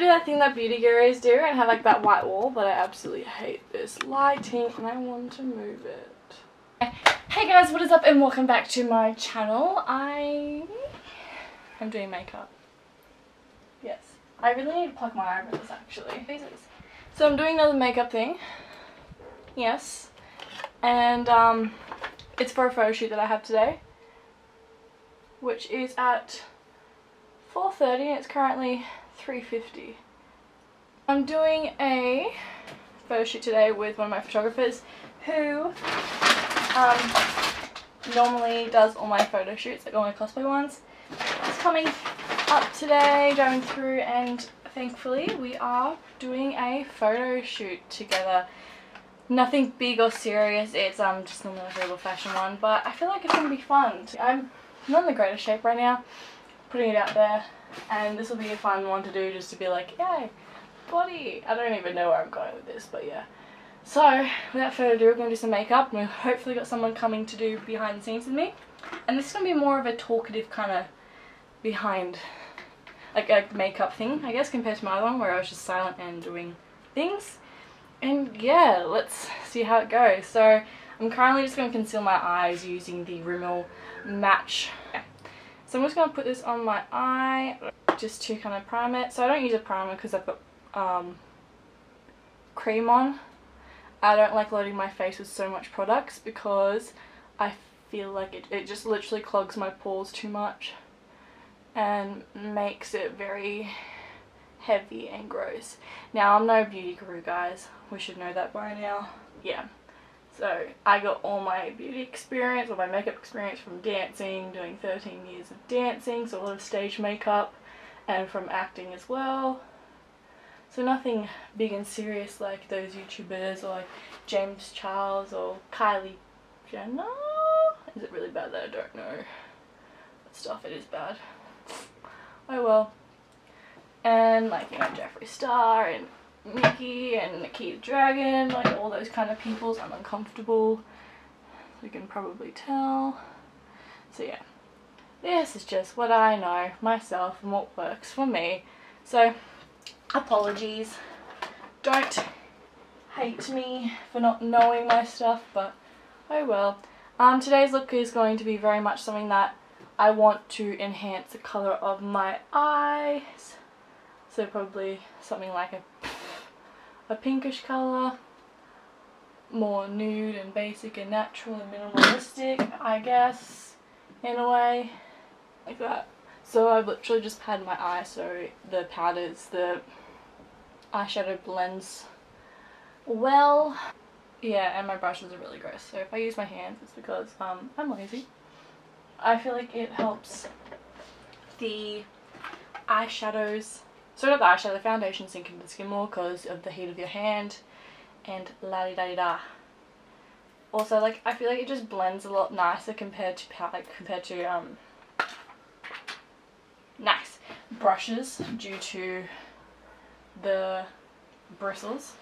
do that thing that beauty gurus do and have like that white wall, but I absolutely hate this lighting and I want to move it. Hey guys, what is up and welcome back to my channel. I am doing makeup. Yes. I really need to pluck my eyebrows actually. So I'm doing another makeup thing. Yes. And it's for a photo shoot that I have today, which is at 4:30 and it's currently 3:50. I'm doing a photo shoot today with one of my photographers who normally does all my photo shoots, like all my cosplay ones. It's coming up today, going through, and thankfully we are doing a photo shoot together. Nothing big or serious, it's just normally like a little fashion one, but I feel like it's going to be fun. I'm not in the greatest shape right now, putting it out there, and this will be a fun one to do, just to be like, yay, body. I don't even know where I'm going with this, but yeah. So without further ado, we're going to do some makeup, and we've hopefully got someone coming to do behind the scenes with me, and this is going to be more of a talkative kind of behind, like a makeup thing, I guess, compared to my other one where I was just silent and doing things. And yeah, let's see how it goes. So I'm currently just going to conceal my eyes using the Rimmel Match. So I'm just going to put this on my eye just to kind of prime it. So I don't use a primer because I've got cream on. I don't like loading my face with so much products because I feel like it just literally clogs my pores too much and makes it very heavy and gross. Now, I'm no beauty guru, guys. We should know that by now. Yeah. So I got all my beauty experience, all my makeup experience from dancing, doing 13 years of dancing, so a lot of stage makeup, and from acting as well. So nothing big and serious like those YouTubers or like James Charles or Kylie Jenner. Is it really bad that I don't know that stuff? It is bad. Oh well. And like, you know, Jeffree Star and Nicki and Nikita Dragon, like all those kind of peoples. I'm uncomfortable, you can probably tell. So yeah, this is just what I know myself and what works for me. So apologies, don't hate me for not knowing my stuff, but oh well. Today's look is going to be very much something that I want to enhance the colour of my eyes. So probably something like a pinkish colour, more nude and basic and natural and minimalistic, I guess, in a way, like that. So I've literally just padded my eye so the powders, the eyeshadow blends well. Yeah, and my brushes are really gross, so if I use my hands it's because I'm lazy. I feel like it helps the eyeshadows, so not the eyeshadow, the foundation sink into the skin more because of the heat of your hand and la-di-da-di-da. Also, like, I feel like it just blends a lot nicer compared to nice brushes due to the bristles.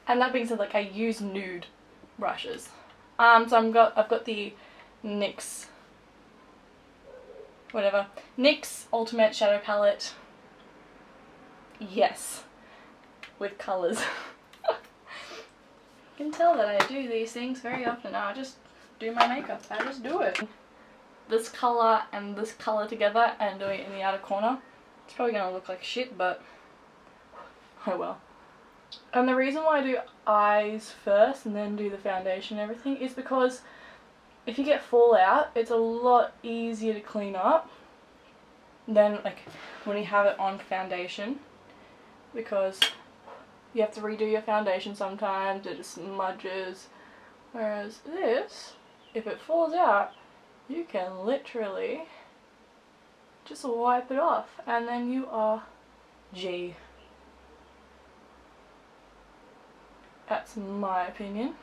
And that being said, like, I use nude brushes. So I've got the NYX Ultimate Shadow Palette. Yes, with colours. You can tell that I do these things very often now. I just do my makeup. I just do it. This colour and this colour together and doing it in the outer corner. It's probably going to look like shit, but oh well. And the reason why I do eyes first and then do the foundation and everything is because if you get fallout, it's a lot easier to clean up than like when you have it on foundation, because you have to redo your foundation sometimes, it just smudges, whereas this, if it falls out, you can literally just wipe it off and then you are G. That's my opinion.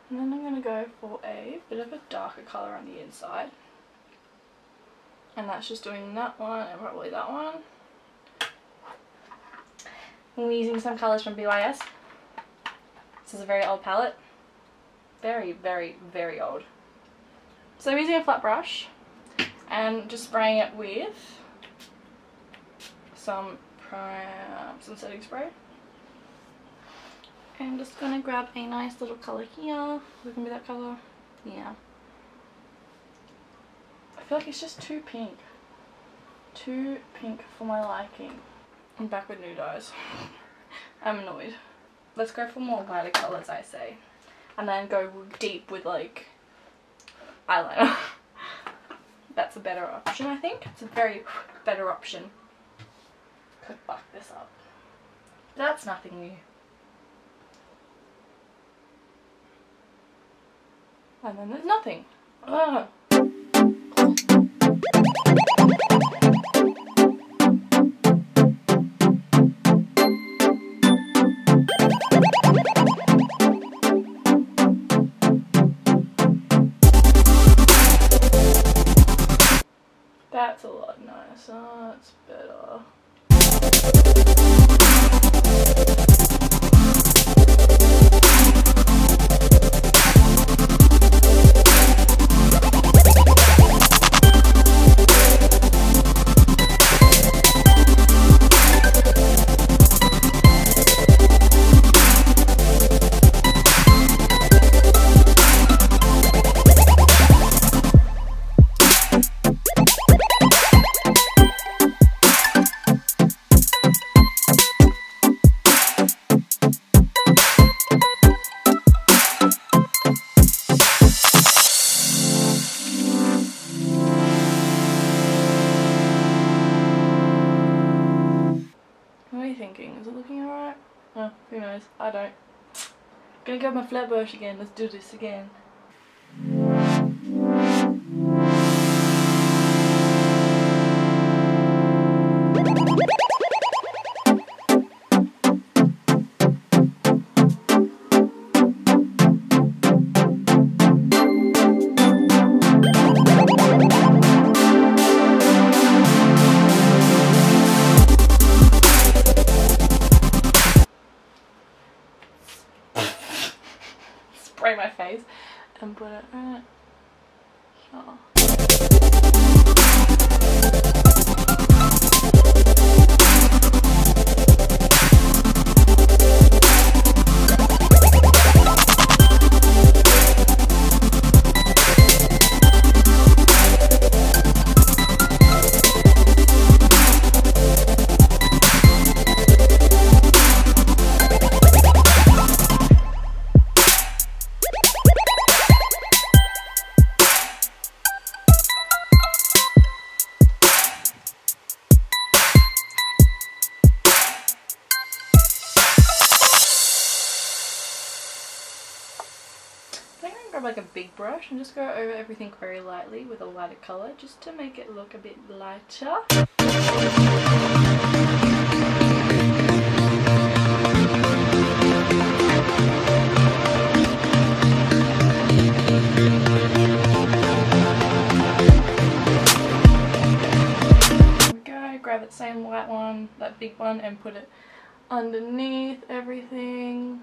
And then I'm going to go for a bit of a darker colour on the inside. And that's just doing that one and probably that one. I'm using some colours from BTS. This is a very old palette. Very, very, very old. So I'm using a flat brush and just spraying it with some setting spray. And I'm just gonna grab a nice little colour here. We can be that colour. Yeah. I feel like it's just too pink. Too pink for my liking. I'm back with nude eyes. I'm annoyed. Let's go for more lighter colours, I say. And then go deep with like eyeliner. That's a better option, I think. It's a very better option. Could buck this up. That's nothing new. And then there's nothing. Ugh. That's a lot nicer. That's better. Is it looking alright? Oh, who knows? I don't. Gonna grab my flat brush again. Let's do this again. Spray my face and put it right here. Grab like a big brush and just go over everything very lightly with a lighter colour just to make it look a bit lighter. There we go, grab that same white one, that big one, and put it underneath everything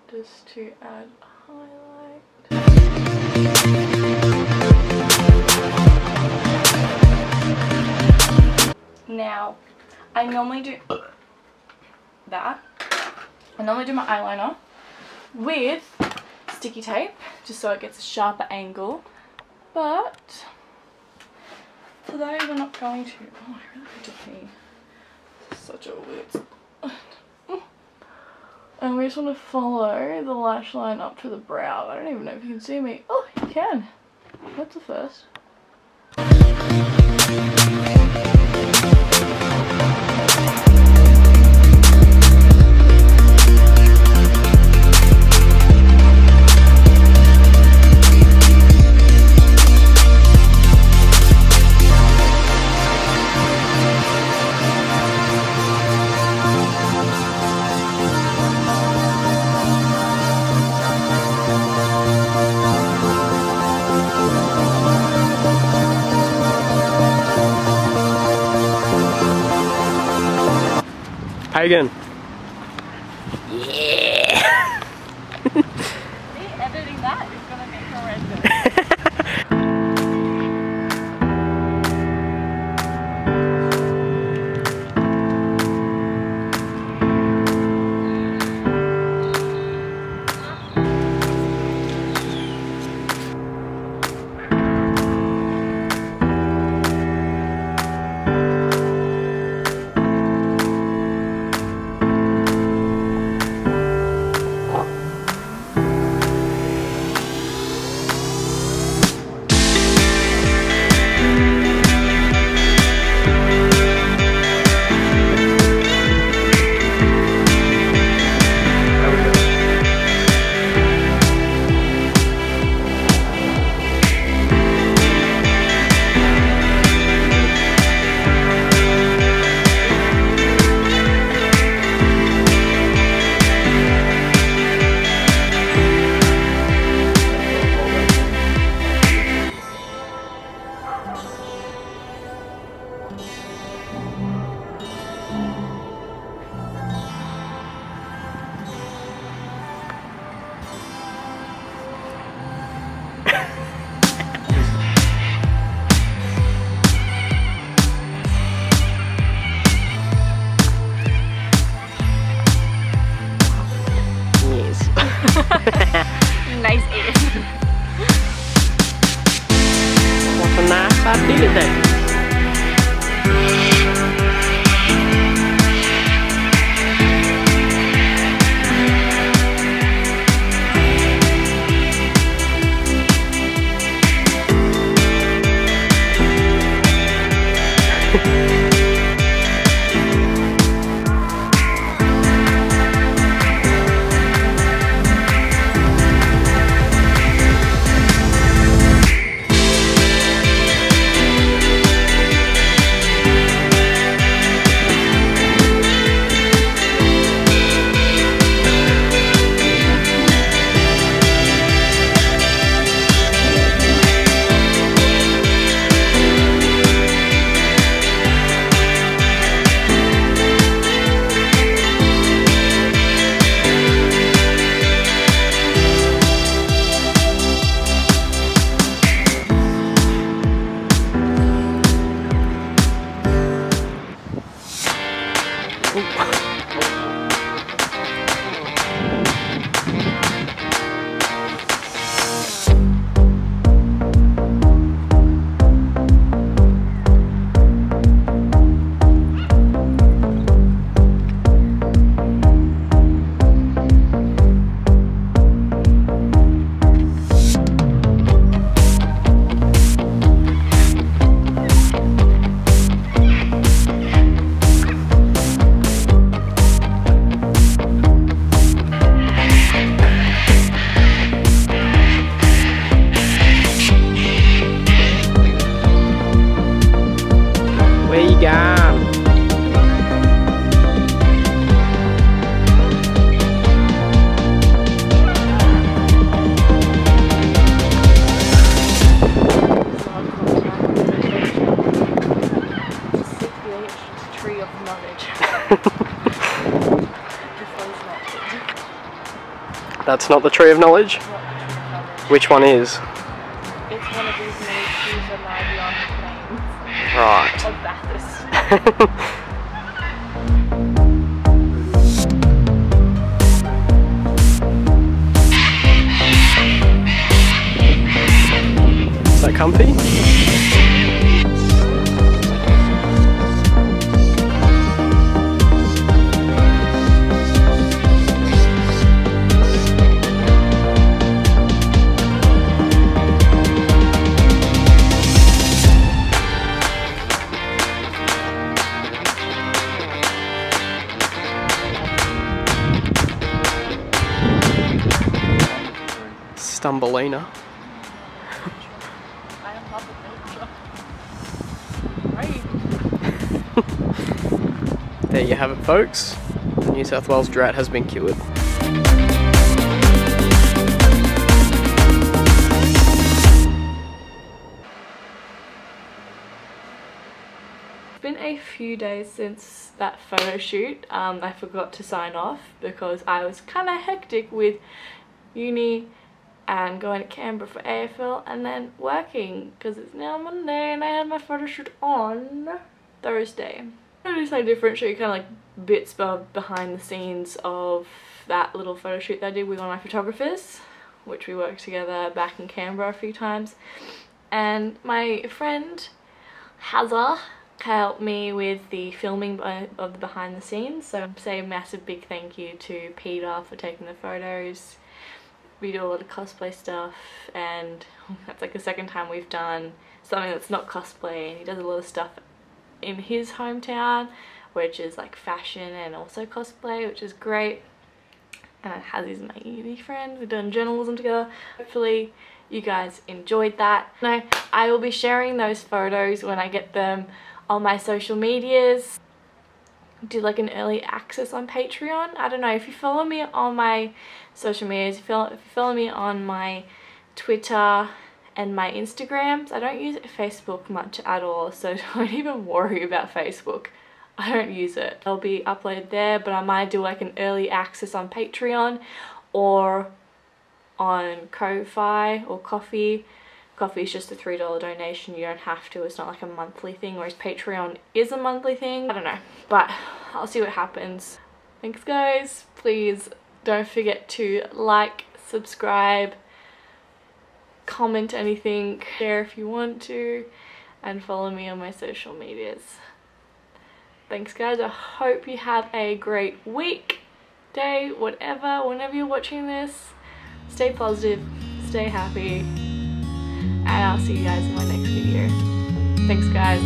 just to add highlight. Now, I normally do that. I normally do my eyeliner with sticky tape, just so it gets a sharper angle. But today we're not going to. Oh, I really need to pee. This is such a weird. And we just want to follow the lash line up to the brow. I don't even know if you can see me. Oh, you can. That's a first. How you going? Yeah! See, editing that is going to be horrendous. began. Tree of knowledge. That's not the tree of knowledge? Which one is? It's one of these many trees that lie beyond the plains. Right. Of Bathurst. Is that comfy? Stumbleina. I am love the picture. Right. There you have it, folks. The New South Wales drought has been cured. It's been a few days since that photo shoot. I forgot to sign off because I was kind of hectic with uni and going to Canberra for AFL and then working because it's now Monday and I had my photo shoot on Thursday. I'm gonna do something different, show you kind of like bits of behind the scenes of that little photo shoot that I did with one of my photographers, which we worked together back in Canberra a few times. And my friend Hazza helped me with the filming of the behind the scenes, so say a massive big thank you to Peter for taking the photos. We do a lot of cosplay stuff and that's like the second time we've done something that's not cosplay, and he does a lot of stuff in his hometown which is like fashion and also cosplay, which is great. And Hazzy's my uni friend, we've done journalism together. Hopefully you guys enjoyed that. No, I will be sharing those photos when I get them on my social medias. Do like an early access on Patreon. I don't know, if you follow me on my social medias, if you follow me on my Twitter and my Instagrams. I don't use Facebook much at all, so don't even worry about Facebook. I don't use it. It'll be uploaded there, but I might do like an early access on Patreon or on Ko-Fi or Ko-Fi. Ko-Fi is just a $3 donation, you don't have to, it's not like a monthly thing, whereas Patreon is a monthly thing. I don't know, but I'll see what happens. Thanks guys, please don't forget to like, subscribe, comment anything, share if you want to, and follow me on my social medias. Thanks guys, I hope you have a great week, day, whatever, whenever you're watching this. Stay positive, stay happy, and I'll see you guys in my next video. Thanks guys,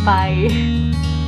bye.